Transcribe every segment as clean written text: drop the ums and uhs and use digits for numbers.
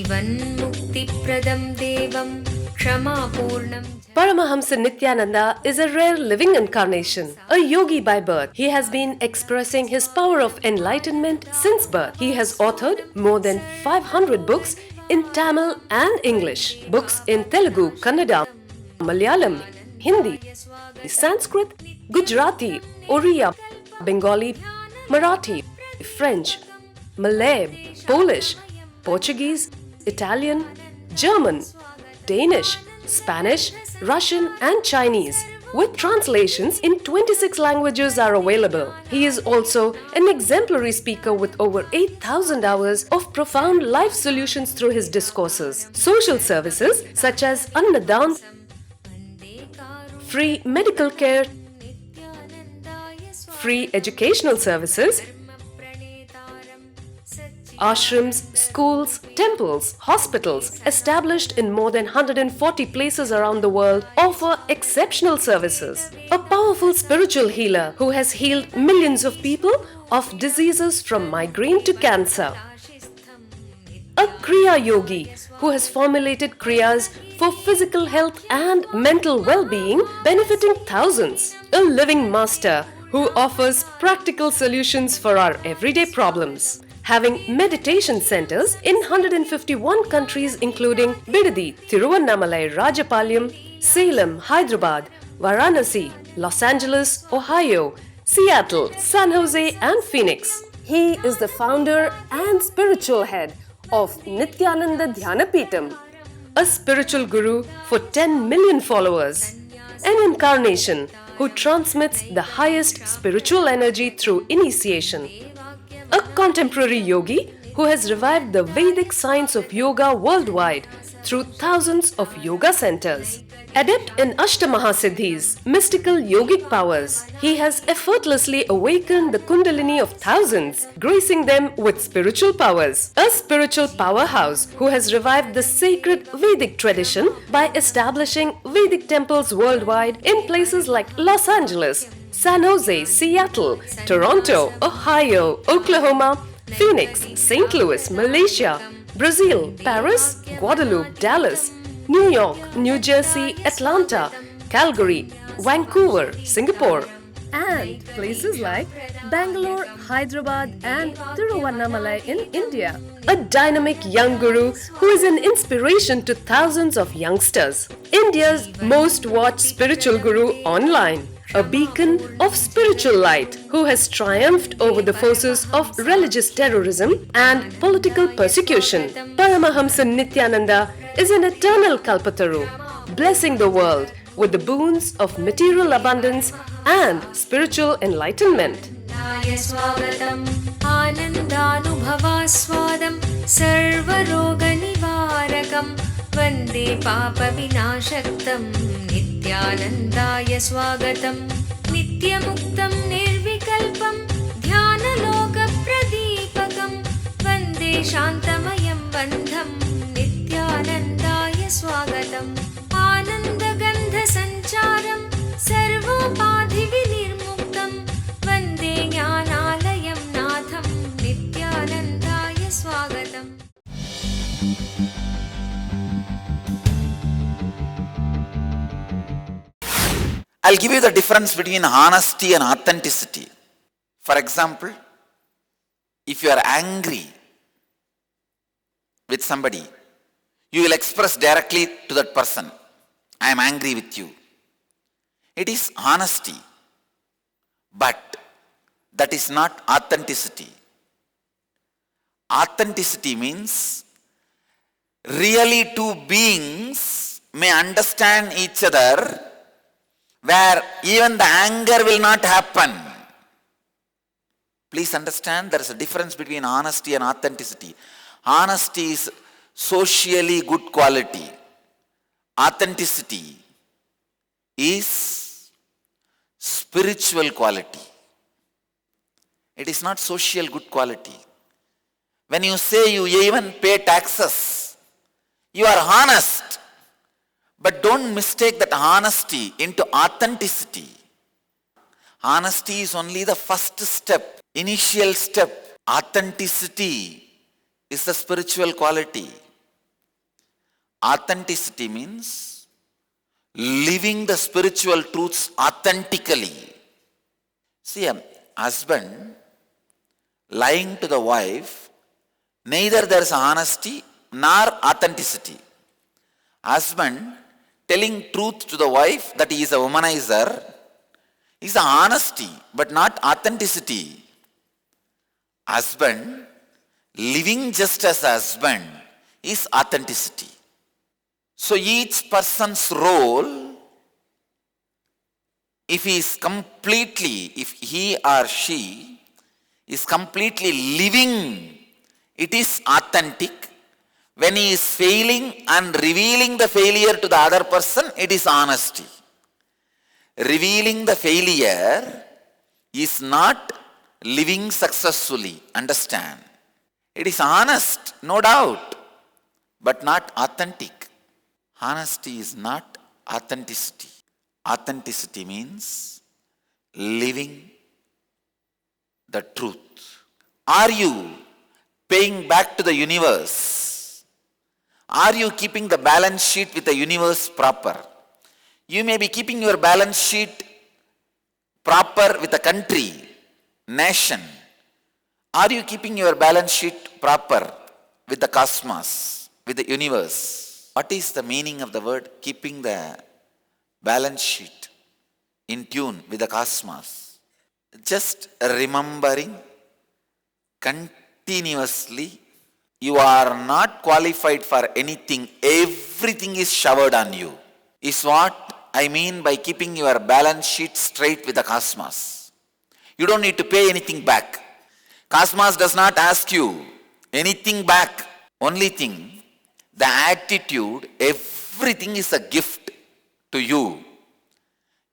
जीवन्मुक्तिप्रदं देवं क्षमापूर्णं. Paramahamsa Nithyananda is a rare living incarnation, a yogi by birth. He has been expressing his power of enlightenment since birth. He has authored more than 500 books in Tamil and English, books in Telugu, Kannada, Malayalam, Hindi, Sanskrit, Gujarati, Oriya, Bengali, Marathi, French, Malay, Polish, Portuguese, Italian, German, Danish, Spanish, Russian and Chinese, with translations in 26 languages are available. He is also an exemplary speaker with over 8,000 hours of profound life solutions through his discourses. Social services such as Annadan, free medical care, free educational services, ashrams, schools, temples, hospitals established in more than 140 places around the world offer exceptional services. A powerful spiritual healer who has healed millions of people of diseases from migraine to cancer. A Kriya Yogi who has formulated Kriyas for physical health and mental well-being, benefiting thousands. A living master who offers practical solutions for our everyday problems. Having meditation centers in 151 countries including Bidadi, Tiruvannamalai, Rajapalyam, Salem, Hyderabad, Varanasi, Los Angeles, Ohio, Seattle, San Jose and Phoenix. He is the founder and spiritual head of Nithyananda Dhyanapitham, a spiritual guru for 10 million followers, an incarnation who transmits the highest spiritual energy through initiation. A contemporary yogi who has revived the Vedic science of yoga worldwide through thousands of yoga centers. Adept in Ashtamahasiddhis, mystical yogic powers, he has effortlessly awakened the Kundalini of thousands, gracing them with spiritual powers. A spiritual powerhouse who has revived the sacred Vedic tradition by establishing Vedic temples worldwide in places like Los Angeles, San Jose, Seattle, Toronto, Ohio, Oklahoma, Phoenix, St. Louis, Malaysia, Brazil, Paris, Guadeloupe, Dallas, New York, New Jersey, Atlanta, Calgary, Vancouver, Singapore, and places like Bangalore, Hyderabad, and Tiruvannamalai in India. A dynamic young guru who is an inspiration to thousands of youngsters. India's most watched spiritual guru online. A beacon of spiritual light who has triumphed over the forces of religious terrorism and political persecution. Paramahamsa Nithyananda is an eternal Kalpataru, blessing the world with the boons of material abundance and spiritual enlightenment. आनन्दानुभवास्वादं सर्वरोगनिवारकं वन्दे पापविनाशक्तं नित्यानन्दाय स्वागतं नित्यमुक्तं निर्विकल्पं ध्यानलोकप्रदीपकं वन्दे शान्तमयं बन्धं नित्यानन्दाय स्वागतम् आनन्दगन्धसञ्चारं सर्वोपाधिविनिर्मुक्तं वन्दे ज्ञानालयं नाथं नित्यानन्दाय स्वागतम्. I'll give you the difference between honesty and authenticity. For example, if you are angry with somebody, you will express directly to that person, I am angry with you. It is honesty, but that is not authenticity. Authenticity means really two beings may understand each other where even the anger will not happen. Please understand there is a difference between honesty and authenticity. Honesty is socially good quality. Authenticity is spiritual quality. It is not social good quality. When you say you even pay taxes, you are honest. But don't mistake that honesty into authenticity. Honesty is only the first step, initial step. Authenticity is the spiritual quality. Authenticity means living the spiritual truths authentically. See, a husband lying to the wife, neither there is honesty nor authenticity. Husband telling truth to the wife that he is a womanizer is honesty but not authenticity. Husband living just as a husband is authenticity. So each person's role, if he or she is completely living, it is authentic. When he is failing and revealing the failure to the other person, it is honesty. Revealing the failure is not living successfully. Understand? It is honest, no doubt, but not authentic. Honesty is not authenticity. Authenticity means living the truth. Are you paying back to the universe? Are you keeping the balance sheet with the universe proper? You may be keeping your balance sheet proper with the country, nation. Are you keeping your balance sheet proper with the cosmos, with the universe? What is the meaning of the word keeping the balance sheet in tune with the cosmos? Just remembering continuously, you are not qualified for anything. Everything is showered on you. Is what I mean by keeping your balance sheet straight with the cosmos. You don't need to pay anything back. Cosmos does not ask you anything back. Only thing, the attitude, everything is a gift to you,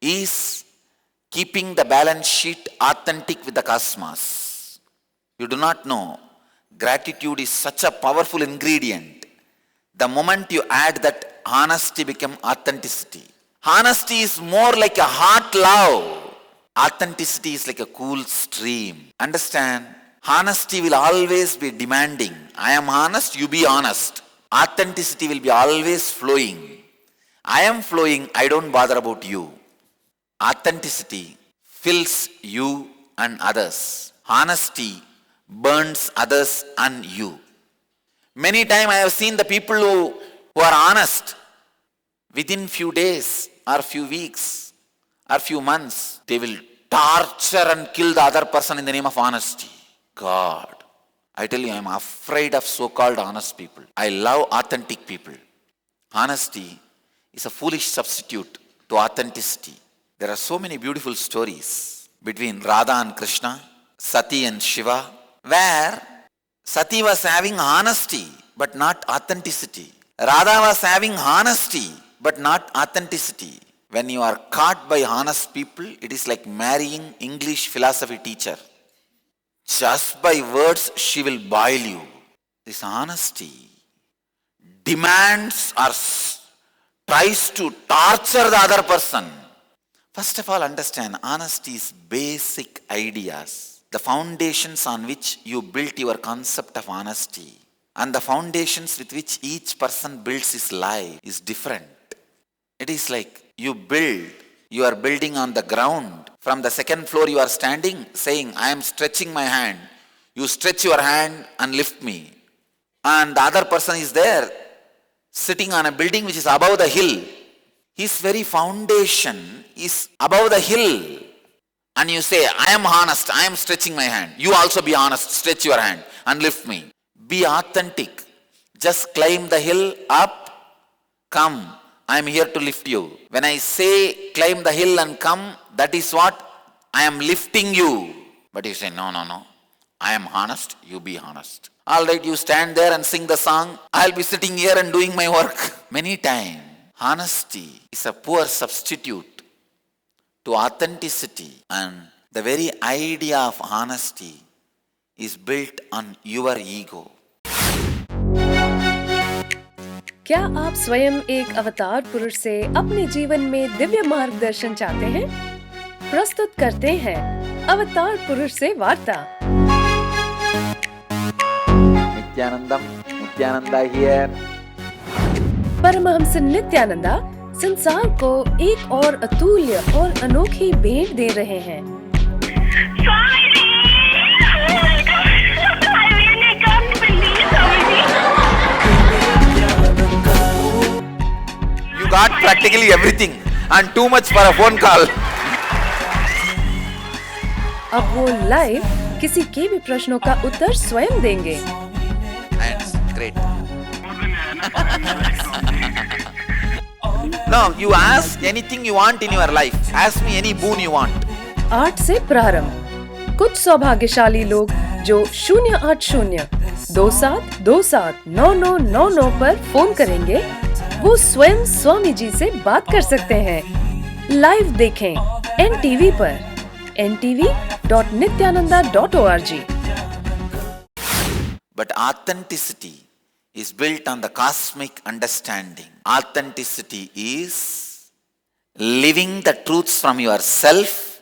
is keeping the balance sheet authentic with the cosmos. You do not know, gratitude is such a powerful ingredient. The moment you add that, honesty becomes authenticity. Honesty is more like a hot love. Authenticity is like a cool stream. Understand? Honesty will always be demanding. I am honest, you be honest. Authenticity will be always flowing. I am flowing, I don't bother about you. Authenticity fills you and others. Honesty burns others and you. Many times I have seen the people who are honest. Within few days or few weeks or few months, they will torture and kill the other person in the name of honesty. God, I tell you, I am afraid of so-called honest people. I love authentic people. Honesty is a foolish substitute to authenticity. There are so many beautiful stories between Radha and Krishna, Sati and Shiva, where Sati was having honesty but not authenticity. Radha was having honesty but not authenticity. When you are caught by honest people, it is like marrying English philosophy teacher. Just by words, she will boil you. This honesty demands or tries to torture the other person. First of all, understand, honesty is basic ideas. The foundations on which you built your concept of honesty and the foundations with which each person builds his life is different. It is like you are building on the ground. From the second floor you are standing saying, I am stretching my hand. You stretch your hand and lift me. And the other person is there sitting on a building which is above the hill. His very foundation is above the hill. And you say, I am honest, I am stretching my hand. You also be honest, stretch your hand and lift me. Be authentic. Just climb the hill up, come. I am here to lift you. When I say climb the hill and come, that is what I am lifting you. But you say, no. I am honest, you be honest. Alright, you stand there and sing the song. I'll be sitting here and doing my work. Many times, honesty is a poor substitute to authenticity. And the very idea of honesty is built on your ego. क्या आप स्वयं एक अवतार पुरुष से अपने जीवन में दिव्य मार्गदर्शन चाहते हैं? प्रस्तुत करते हैं अवतार पुरुष से वार्ता। Nithyananda here. परमहंस नित्यानंदा संसार को एक और अतुल्य और अनोखी भेंट दे रहे हैं। You got practically everything and too much for a phone call. अब वो लाइव किसी के भी प्रश्नों का उत्तर स्वयं देंगे। That's great. No, you ask anything you want in your life. Ask me any boon you want. 8 से प्रारंभ। कुछ सौभाग्यशाली लोग जो 08027279999 पर फोन करेंगे, वो स्वयं स्वामी जी से बात कर सकते हैं। लाइव देखें NTV पर ntv.nithyananda.org। But authenticity is built on the cosmic understanding. Authenticity is living the truths from yourself.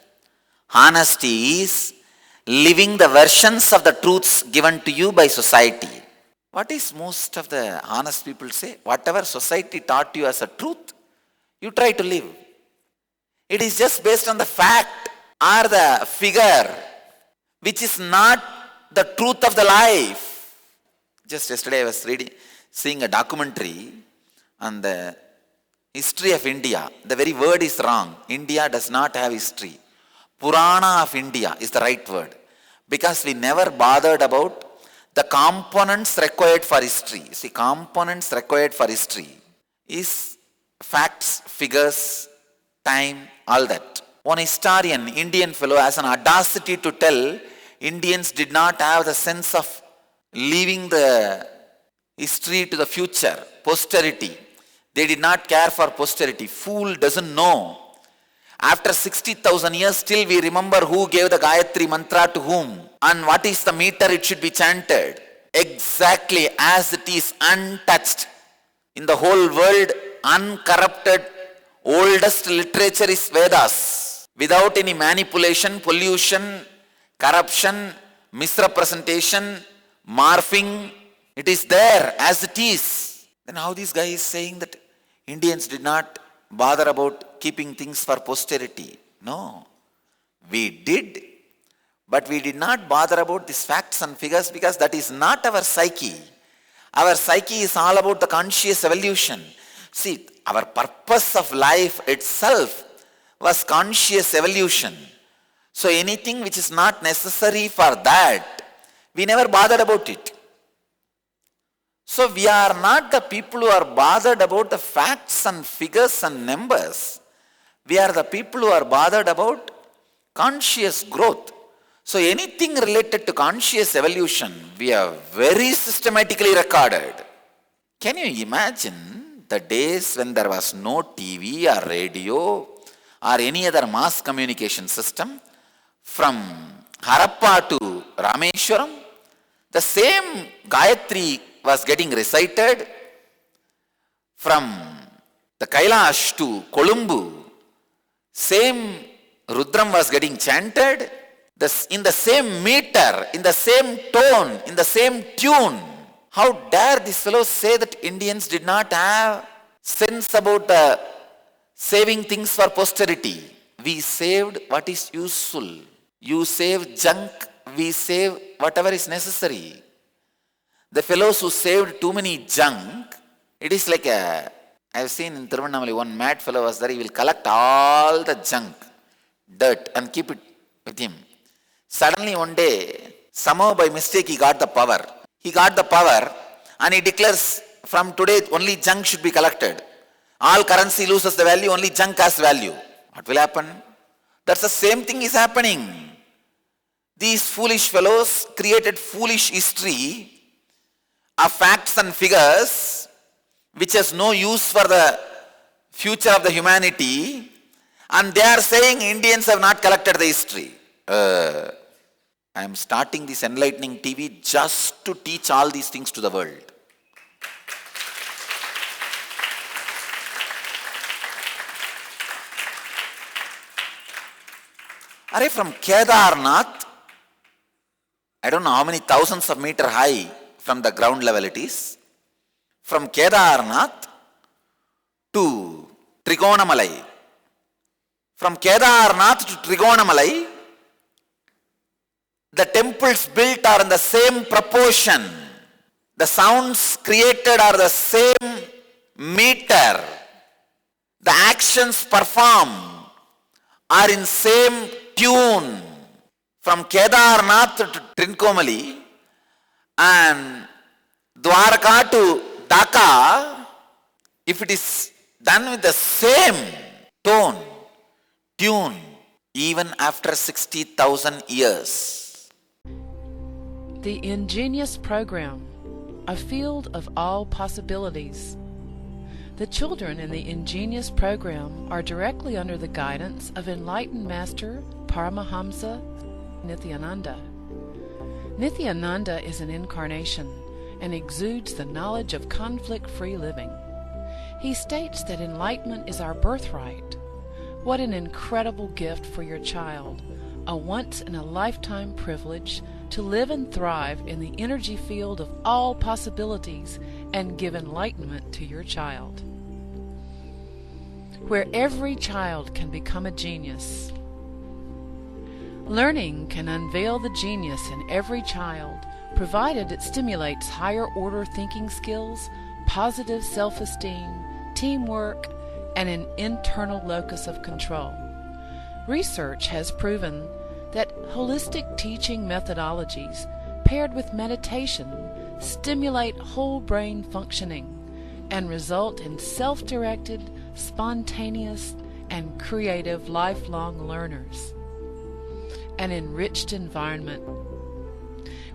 Honesty is living the versions of the truths given to you by society. What is most of the honest people say? Whatever society taught you as a truth, you try to live. It is just based on the fact or the figure, which is not the truth of the life. Just yesterday I was seeing a documentary on the history of India. The very word is wrong. India does not have history. Purana of India is the right word. Because we never bothered about the components required for history. See, components required for history is facts, figures, time, all that. One historian, Indian fellow, has an audacity to tell Indians did not have the sense of leaving the history to the future, posterity. They did not care for posterity. Fool doesn't know. After 60,000 years, still we remember who gave the Gayatri mantra to whom and what is the meter it should be chanted. Exactly as it is, untouched. In the whole world, uncorrupted, oldest literature is Vedas. Without any manipulation, pollution, corruption, misrepresentation, morphing, it is there as it is. Then how this guy is saying that Indians did not bother about keeping things for posterity? No. We did, but we did not bother about these facts and figures because that is not our psyche. Our psyche is all about the conscious evolution. See, our purpose of life itself was conscious evolution. So anything which is not necessary for that, we never bothered about it. So we are not the people who are bothered about the facts and figures and numbers. We are the people who are bothered about conscious growth. So anything related to conscious evolution, we have very systematically recorded. Can you imagine the days when there was no TV or radio or any other mass communication system? From Harappa to Rameshwaram, the same Gayatri was getting recited. From the Kailash to Columbu, same Rudram was getting chanted in the same meter, in the same tone, in the same tune. How dare these fellows say that Indians did not have sense about saving things for posterity? We saved what is useful. You save junk, we save whatever is necessary. The fellows who saved too many junk, it is like I have seen in Tiruvannamali, one mad fellow was there, he will collect all the junk, dirt and keep it with him. Suddenly one day, somehow by mistake he got the power. He got the power and he declares, from today only junk should be collected. All currency loses the value, only junk has value. What will happen? That's the same thing is happening. These foolish fellows created foolish history of facts and figures which has no use for the future of the humanity, and they are saying Indians have not collected the history. I am starting this enlightening TV just to teach all these things to the world. Are from Kedarnath, I don't know how many thousands of meters high from the ground level it is. From Kedarnath to Trigonamalai. From Kedarnath to Trigonamalai, the temples built are in the same proportion. The sounds created are the same meter. The actions performed are in same tune. From Kedarnath to Trincomalee and Dwarka to Dhaka, if it is done with the same tone, tune, even after 60,000 years. The ingenious program, a field of all possibilities. The children in the ingenious program are directly under the guidance of enlightened master Paramahamsa Nithyananda. Nithyananda is an incarnation and exudes the knowledge of conflict-free living. He states that enlightenment is our birthright. What an incredible gift for your child, a once-in-a-lifetime privilege to live and thrive in the energy field of all possibilities and give enlightenment to your child. Where every child can become a genius. Learning can unveil the genius in every child, provided it stimulates higher-order thinking skills, positive self-esteem, teamwork, and an internal locus of control. Research has proven that holistic teaching methodologies paired with meditation stimulate whole brain functioning and result in self-directed, spontaneous, and creative lifelong learners. An enriched environment.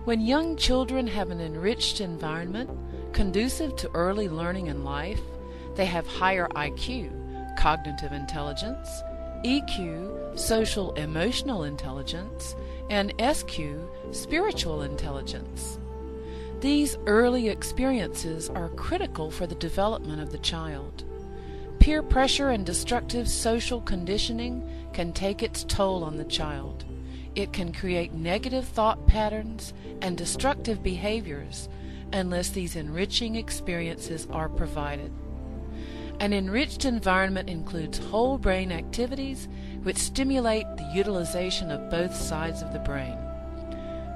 When young children have an enriched environment conducive to early learning in life, they have higher IQ, cognitive intelligence, EQ, social emotional intelligence, and SQ, spiritual intelligence. These early experiences are critical for the development of the child. Peer pressure and destructive social conditioning can take its toll on the child. It can create negative thought patterns and destructive behaviors unless these enriching experiences are provided. An enriched environment includes whole brain activities which stimulate the utilization of both sides of the brain.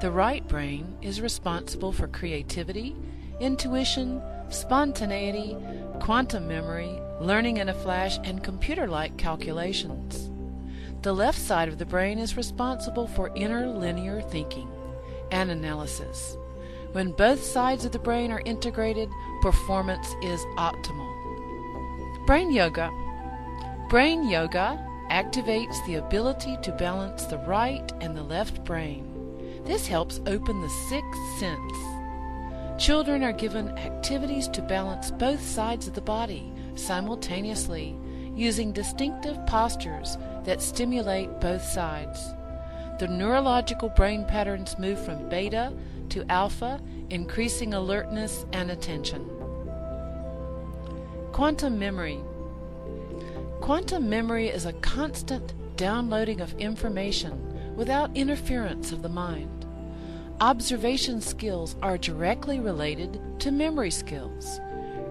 The right brain is responsible for creativity, intuition, spontaneity, quantum memory, learning in a flash, and computer-like calculations. The left side of the brain is responsible for interlinear thinking and analysis. When both sides of the brain are integrated, performance is optimal. Brain yoga. Brain yoga activates the ability to balance the right and the left brain. This helps open the sixth sense. Children are given activities to balance both sides of the body simultaneously, using distinctive postures that stimulate both sides. The neurological brain patterns move from beta to alpha, increasing alertness and attention. Quantum memory. Quantum memory is a constant downloading of information without interference of the mind. Observation skills are directly related to memory skills.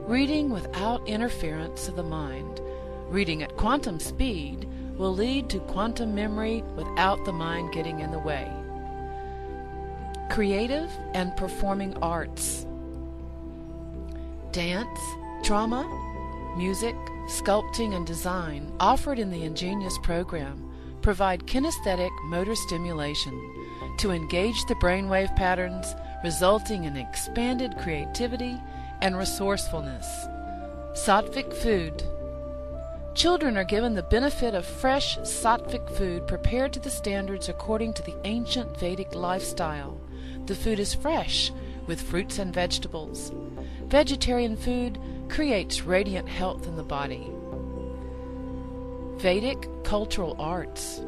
Reading without interference of the mind, reading at quantum speed, will lead to quantum memory without the mind getting in the way. Creative and performing arts. Dance, drama, music, sculpting, and design offered in the Ingenious program provide kinesthetic motor stimulation to engage the brainwave patterns, resulting in expanded creativity and resourcefulness. Sattvic food. Children are given the benefit of fresh sattvic food prepared to the standards according to the ancient Vedic lifestyle. The food is fresh, with fruits and vegetables. Vegetarian food creates radiant health in the body. Vedic cultural arts.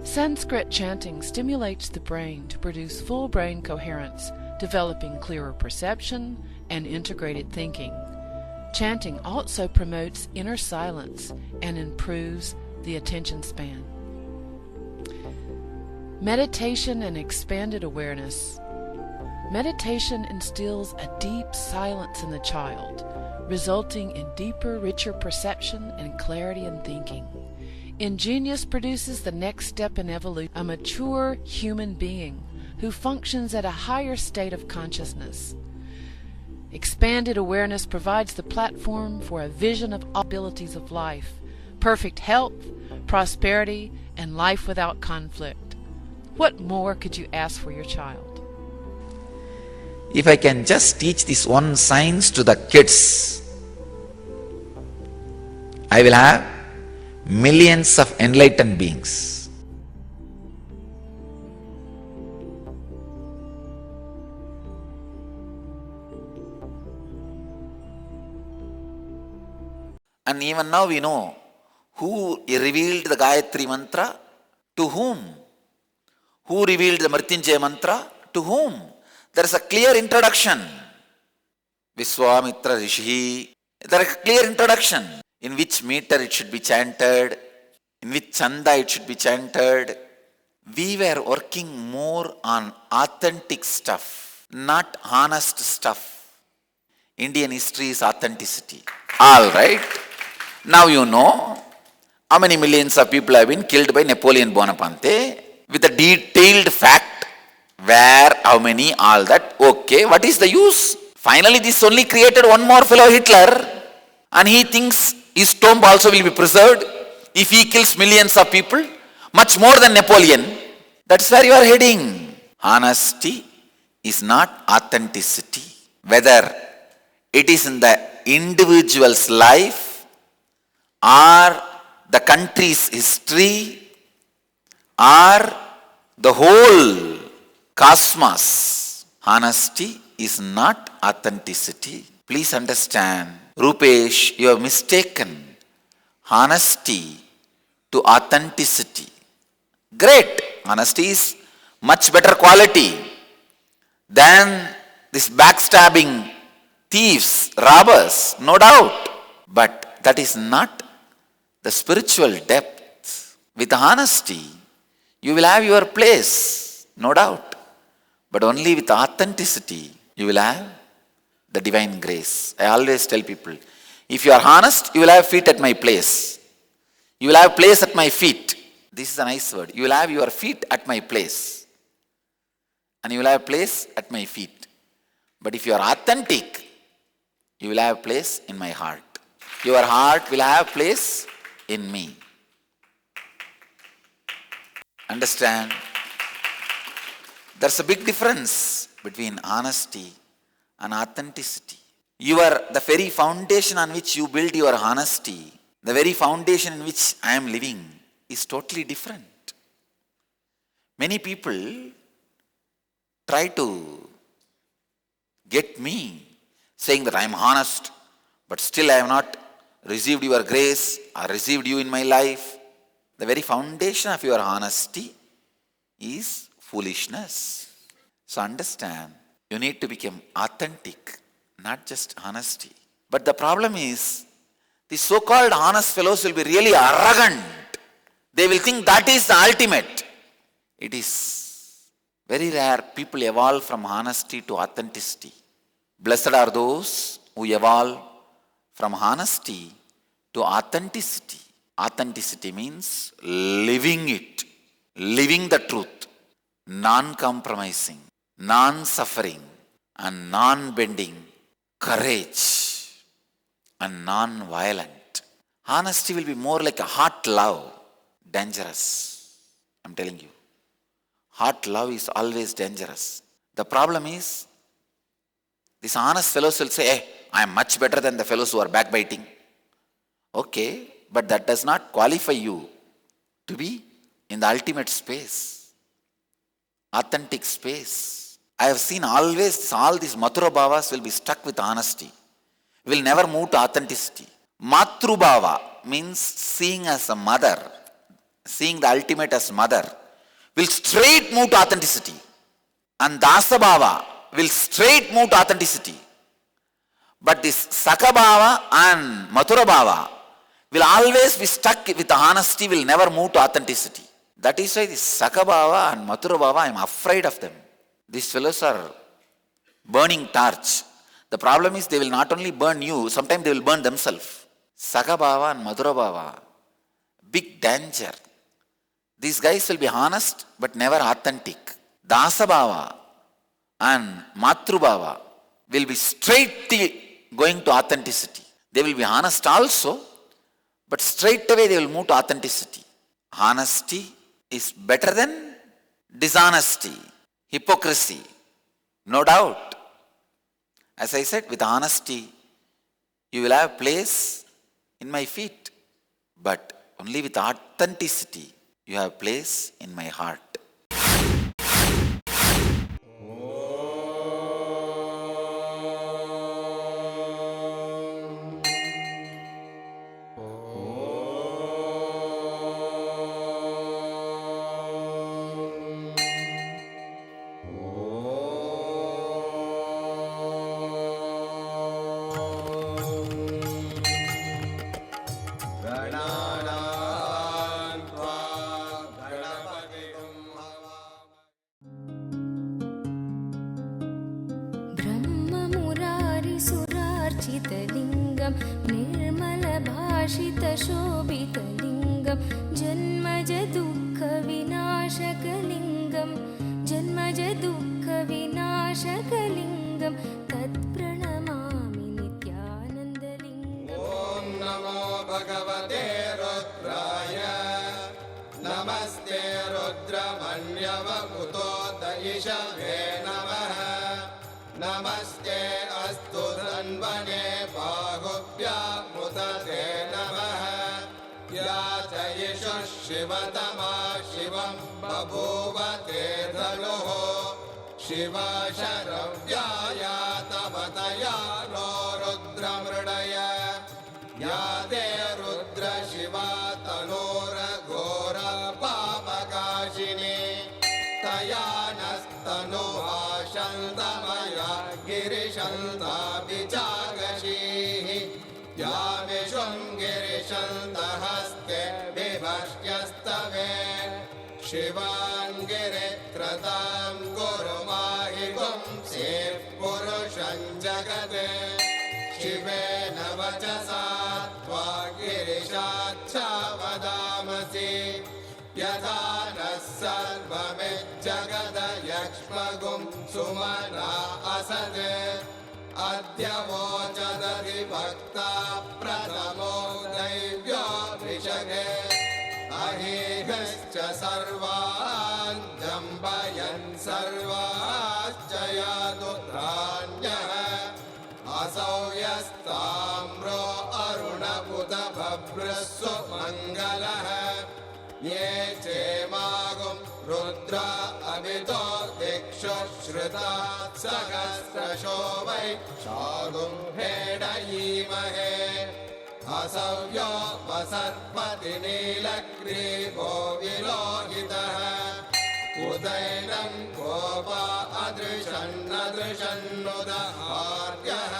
Sanskrit chanting stimulates the brain to produce full brain coherence, developing clearer perception and integrated thinking. Chanting also promotes inner silence and improves the attention span. Meditation and expanded awareness. Meditation instills a deep silence in the child, resulting in deeper, richer perception and clarity in thinking. Ingenious produces the next step in evolution, a mature human being who functions at a higher state of consciousness. Expanded awareness provides the platform for a vision of all abilities of life, perfect health, prosperity, and life without conflict. What more could you ask for your child? If I can just teach this one science to the kids, I will have millions of enlightened beings. And even now we know who revealed the Gayatri Mantra, to whom? Who revealed the Mrityunjaya Mantra, to whom? There is a clear introduction. Vishwamitra Rishi. There is a clear introduction. In which meter it should be chanted, in which chanda it should be chanted. We were working more on authentic stuff, not honest stuff. Indian history is authenticity. Alright. Now you know how many millions of people have been killed by Napoleon Bonaparte with a detailed fact. Where, how many, all that. Okay, what is the use? Finally, this only created one more fellow, Hitler, and he thinks his tomb also will be preserved if he kills millions of people, much more than Napoleon. That's where you are heading. Honesty is not authenticity. Whether it is in the individual's life or the country's history or the whole cosmos, honesty is not authenticity. Please understand, Rupesh, you have mistaken honesty to authenticity. Great. Honesty is much better quality than this backstabbing thieves, robbers, no doubt. But that is not the spiritual depth. With honesty, you will have your place, no doubt. But only with authenticity, you will have the divine grace. I always tell people, if you are honest, you will have feet at my place. You will have place at my feet. This is a nice word. You will have your feet at my place. And you will have place at my feet. But if you are authentic, you will have place in my heart. Your heart will have place in me. Understand? There's a big difference between honesty and authenticity. The very foundation on which you build your honesty, the very foundation in which I am living is totally different. Many people try to get me saying that I am honest, but still I have not received your grace or received you in my life. The very foundation of your honesty is foolishness. So understand, you need to become authentic, not just honesty. But the problem is, the so-called honest fellows will be really arrogant. They will think that is the ultimate. It is very rare people evolve from honesty to authenticity. Blessed are those who evolve from honesty to authenticity. Authenticity means living it, living the truth, non-compromising, non-suffering, and non-bending, courage, and non-violent. Honesty will be more like a hot love, dangerous. I'm telling you. Hot love is always dangerous. The problem is, these honest fellows will say, hey, I am much better than the fellows who are backbiting. Okay, but that does not qualify you to be in the ultimate space, authentic space. I have seen always all these Mathura Bhavas will be stuck with honesty, will never move to authenticity. Matru Bhava means seeing as a mother, seeing the ultimate as mother, will straight move to authenticity. And Dasa Bhava will straight move to authenticity. But this Sakha Bhava and Mathura Bhava will always be stuck with honesty, will never move to authenticity. That is why this Sakha Bhava and Mathura Bhava, I am afraid of them. These fellows are burning torch. The problem is they will not only burn you, sometimes they will burn themselves. Sagabhava and Madhurabhava, big danger. These guys will be honest but never authentic. Dasabhava and Matrubhava will be straight going to authenticity. They will be honest also, but straight away they will move to authenticity. Honesty is better than dishonesty, hypocrisy, no doubt. As I said, with honesty, you will have a place in my feet, but only with authenticity, you have a place in my heart. ब्रह्ममुरारिसुरार्चितलिङ्गं निर्मलभाषितशोभितलिङ्गं जन्मजदुःखविनाशकलिङ्गं जन्मजदुःखविनाशकलिङ्गं तत्प्रणमामि नित्यानन्दलिङ्गम्। ॐ नमो भगवते रुद्राय नमस्ते रुद्रमन्यवकुतोदयिषवे नमः नमस्ते अस्तु धन्वने बाहुभ्यामुदते नमः या च यशः शिवतमा शिवं बभूव ते धनुः शिवा शरव्याया तवतया नो रुद्रमृडय या ते रुद्र शिवा तनोरघोर पापकाशिनी तया नस्तनुभाषन्तमया गिरिशन्ताभिजागशीः या विशृङ्गिरिशन्तहस्ते विभष्ट्यस्तवे शिवाङ्गिरित्रतां गुरुमाहि पुंसेः पुरुषं जगत् शिवेन वचसा त्वा गिरिशाच्छा वदामसि यथा नः सर्वमिज्जगदयक्ष्मगुं सुमना असत् अद्य वोचदधिभक्ता प्रथमो दैव्यो विशगे अहेहश्च सर्वान् जम्बयन् सर्वाश्च यादुत्राण्यः असौ यस्ताम्रो अरुणपुत भभ्रस्सु मङ्गलः ये चेमागुं रुद्रा अभितो दिक्षु श्रुता सहस्रशो वै शागुं भेडयीमहे असव्यो वसर्पति नीलग्रीवो विलोहितः उदैनं गोपा अदृशन्नदृशन्नुदहार्यः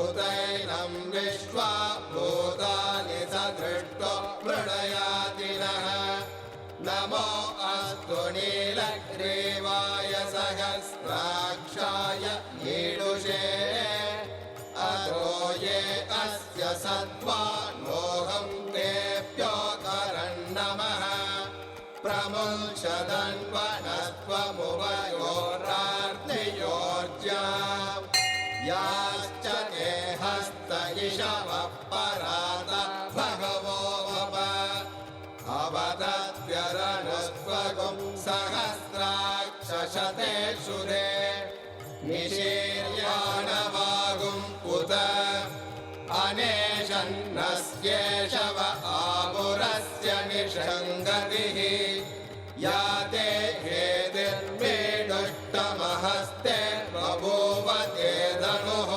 उदैनं विश्वा भूतानि सदृष्टो मृडयातिनः नमो अस्तु नीलग्रीवाय सहस्राक्षाय ईडुषे अतो ये अस्य सत्त्वानोऽहं तेभ्यो करन्नमः प्रमुञ्चदन्वनस्त्वमुभयोरार्तियोर्जा याश्च ते हस्त इषवः परात भगवो वप अवदत्यरनुस्त्वगुं सहस्राक्षशते शुरे निशीर्याणवागुं उत अनेशन्नस्येषव आमुरस्य निषङ्गतिः या ते हेतिर्मेडुष्टमहस्ते बभूव ते धनुः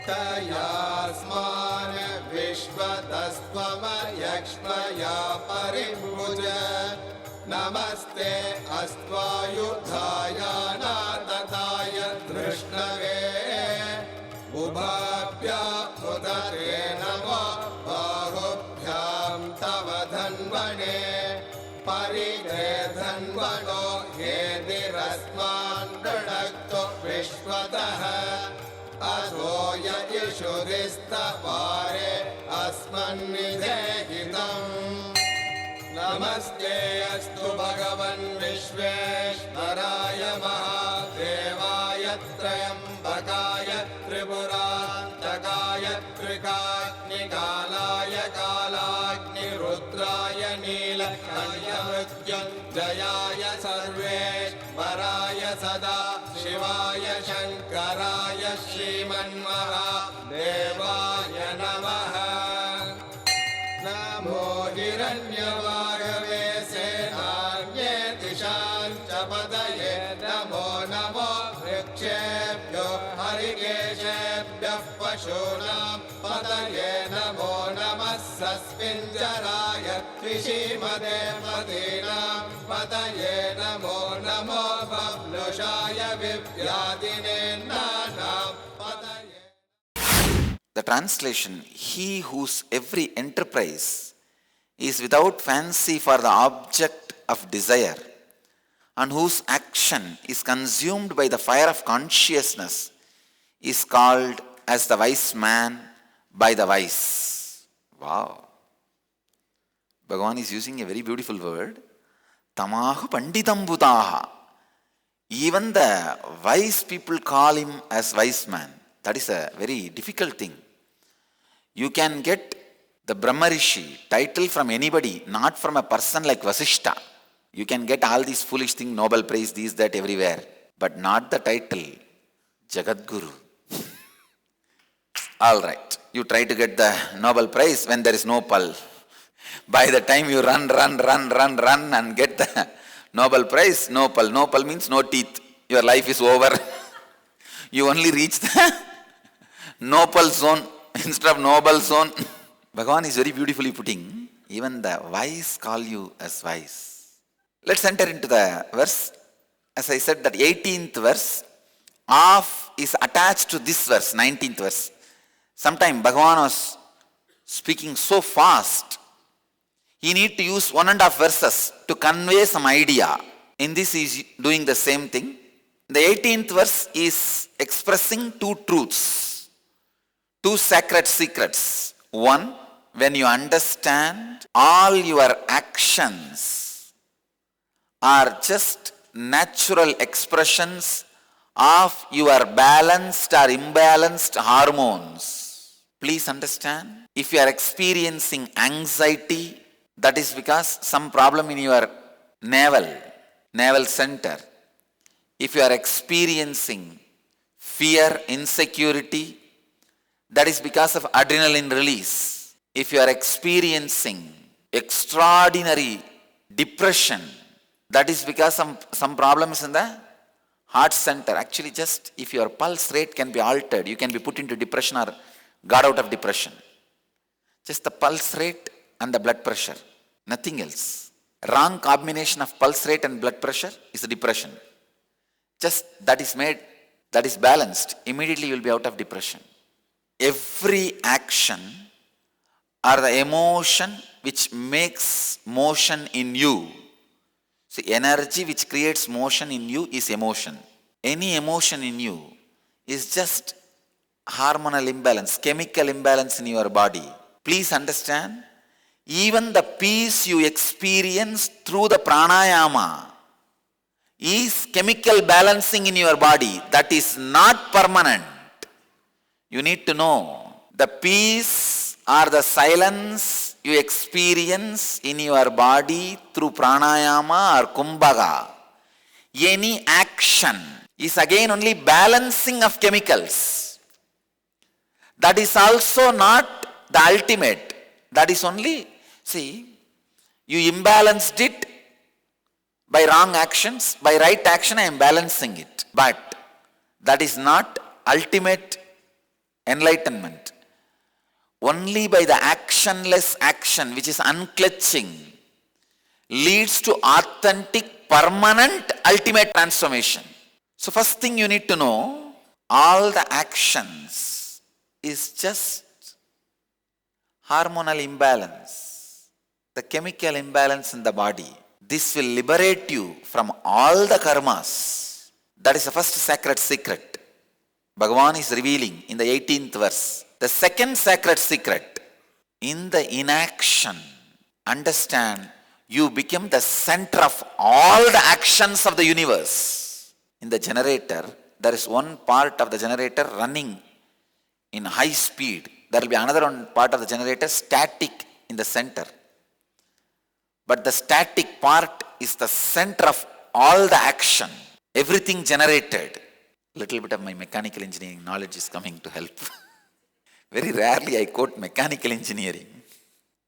तयास्मान् विश्वतस्त्वमयक्ष्मया परिभुज नमस्ते अस्त्वायुधाय नातताय धृष्णवे उभाभ्यामुदरे नमो बाहुभ्यां तव धन्वने परिधे धन्वनो हेतिरस्मान् दृढक्तो विश्वतः असो य इषुरिस्तवारे अस्मन्निधेहितम् नमस्ते अस्तु भगवन् विश्वेश्वराय महादेवाय त्र्यम्बकाय त्रिपुरान्तकाय त्रिकाग्निकालाय कालाग्निरुद्राय नीलकण्ठमृत्युञ्जयाय सर्वेश्वराय सदा शिवाय शङ्कराय श्रीमन्महादेवाय नमः नमो हिरण्यवागवे सेनान्ये दिशां च पदये नमो नमो वृक्षेभ्यो हरिकेशेभ्यः पशूनां पदये नमो नमः सस्मिञ्जराय त्रिशीमदे पदीनां पदये Namo Namo बब्लुषाय विव्याधिने नानां पदये. The translation, he whose every enterprise is without fancy for the object of desire and whose action is consumed by the fire of consciousness is called as the wise man by the wise. Wow. Bhagavan is using a very beautiful word. Tamahu panditam bhutaha. Even the wise people call him as wise man. That is a very difficult thing. You can get the Brahmarishi title from anybody, not from a person like Vasishta. You can get all these foolish things, Nobel Prize, these, that, everywhere. But not the title Jagadguru. All right. You try to get the Nobel Prize when there is no pal. By the time you run and get the Nobel Prize, no pal. No pal means no teeth. Your life is over. You only reach the Nobel zone instead of Nobel zone. Bhagavan is very beautifully putting, even the wise call you as wise. Let's enter into the verse. As I said, that 18th verse, of is attached to this verse, 19th verse. Sometime Bhagavan was speaking so fast, he need to use 1.5 verses to convey some idea. In this he is doing the same thing. The 18th verse is expressing two truths, two sacred secrets. One, when you understand all your actions are just natural expressions of your balanced or imbalanced hormones. Please understand, if you are experiencing anxiety, that is because some problem in your navel center. If you are experiencing fear, insecurity, that is because of adrenaline release. If you are experiencing extraordinary depression, that is because some problems in the heart center. Actually, just if your pulse rate can be altered, you can be put into depression or got out of depression. Just the pulse rate and the blood pressure, nothing else. Wrong combination of pulse rate and blood pressure is the depression. Just that is balanced, immediately you will be out of depression. Every action or the emotion which makes motion in you. See, energy which creates motion in you is emotion. Any emotion in you is just hormonal imbalance, chemical imbalance in your body. Please understand, even the peace you experience through the pranayama is chemical balancing in your body. That is not permanent. You need to know, the peace or the silence you experience in your body through pranayama or kumbhaga, any action is again only balancing of chemicals. That is also not the ultimate. That is only, see, you imbalanced it by wrong actions. By right action I am balancing it. But that is not ultimate enlightenment. Only by the actionless action, which is unclutching, leads to authentic, permanent, ultimate transformation. So first thing you need to know, all the actions is just hormonal imbalance, the chemical imbalance in the body. This will liberate you from all the karmas. That is the first sacred secret. Bhagavan is revealing in the 18th verse. The second sacred secret, in the inaction, understand you become the center of all the actions of the universe. In the generator, there is one part of the generator running in high speed. There will be another one part of the generator static in the center. But the static part is the center of all the action. Everything generated. Little bit of my mechanical engineering knowledge is coming to help. Very rarely I quote mechanical engineering.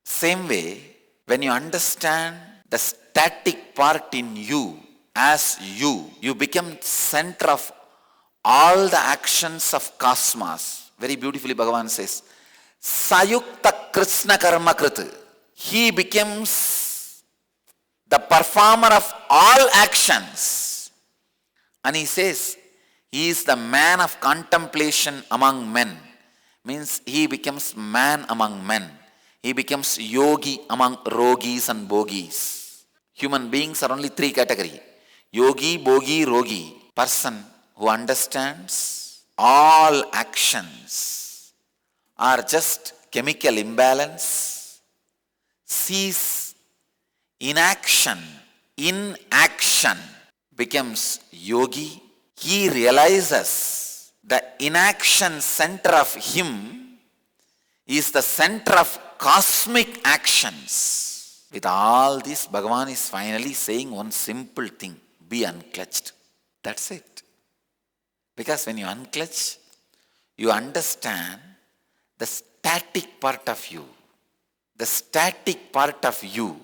Same way, when you understand the static part in you as you become center of all the actions of cosmos. Very beautifully Bhagavan says, Sayukta Krishna Karma Krita. He becomes the performer of all actions. And he says, he is the man of contemplation among men. Means he becomes man among men. He becomes yogi among rogis and bogis. Human beings are only three categories. Yogi, bogi, rogi. Person who understands all actions are just chemical imbalance, sees inaction, becomes yogi. He realizes the inaction center of him is the center of cosmic actions. With all this, Bhagavan is finally saying one simple thing: be unclutched. That's it. Because when you unclutch, you understand the static part of you. The static part of you,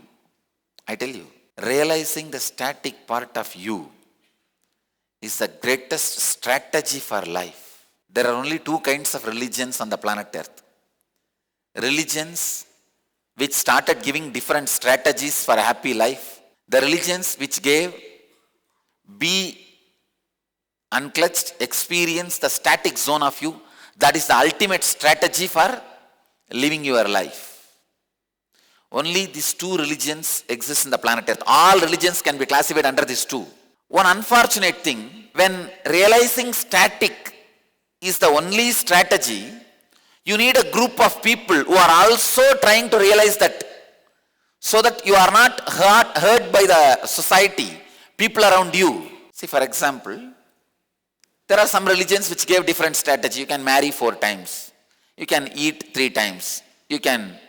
I tell you, realizing the static part of you is the greatest strategy for life. There are only two kinds of religions on the planet Earth. Religions which started giving different strategies for a happy life. The religions which gave be unclutched, experience the static zone of you. That is the ultimate strategy for living your life. Only these two religions exist in the planet Earth. All religions can be classified under these two. One unfortunate thing, when realizing static is the only strategy, you need a group of people who are also trying to realize that, so that you are not hurt by the society, people around you. See, for example, there are some religions which gave different strategy. You can marry 4 times. You can eat 3 times. You can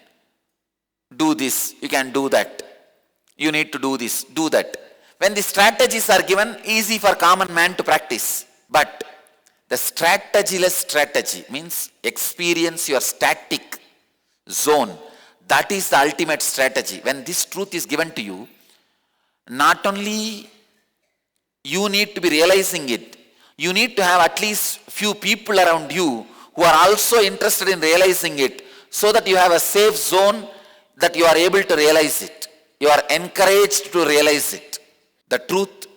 do this. You can do that. You need to do this, do that. When the strategies are given, easy for common man to practice. But the strategyless strategy means experience your static zone. That is the ultimate strategy. When this truth is given to you, not only you need to be realizing it, you need to have at least few people around you who are also interested in realizing it, so that you have a safe zone that you are able to realize it. You are encouraged to realize it. The truth,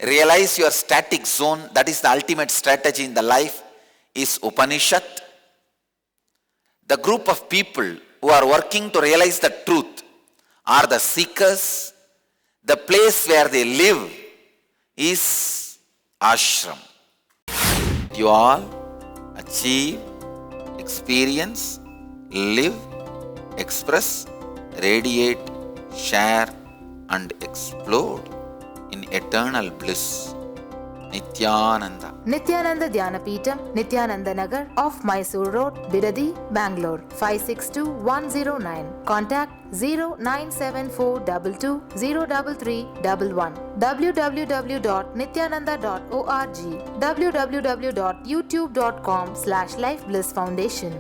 realize your static zone, that is the ultimate strategy in the life, is Upanishad. The group of people who are working to realize the truth are the seekers. The place where they live is ashram. You all achieve, experience, live, express, radiate, share and explode in eternal bliss. Nithyananda. Nithyananda Dhyanapitham, Nithyananda Nagar, off Mysore Road, Bidadi, Bangalore, 562109. Contact 097422033311. www.nithyananda.org. www.youtube.com/Life Bliss Foundation.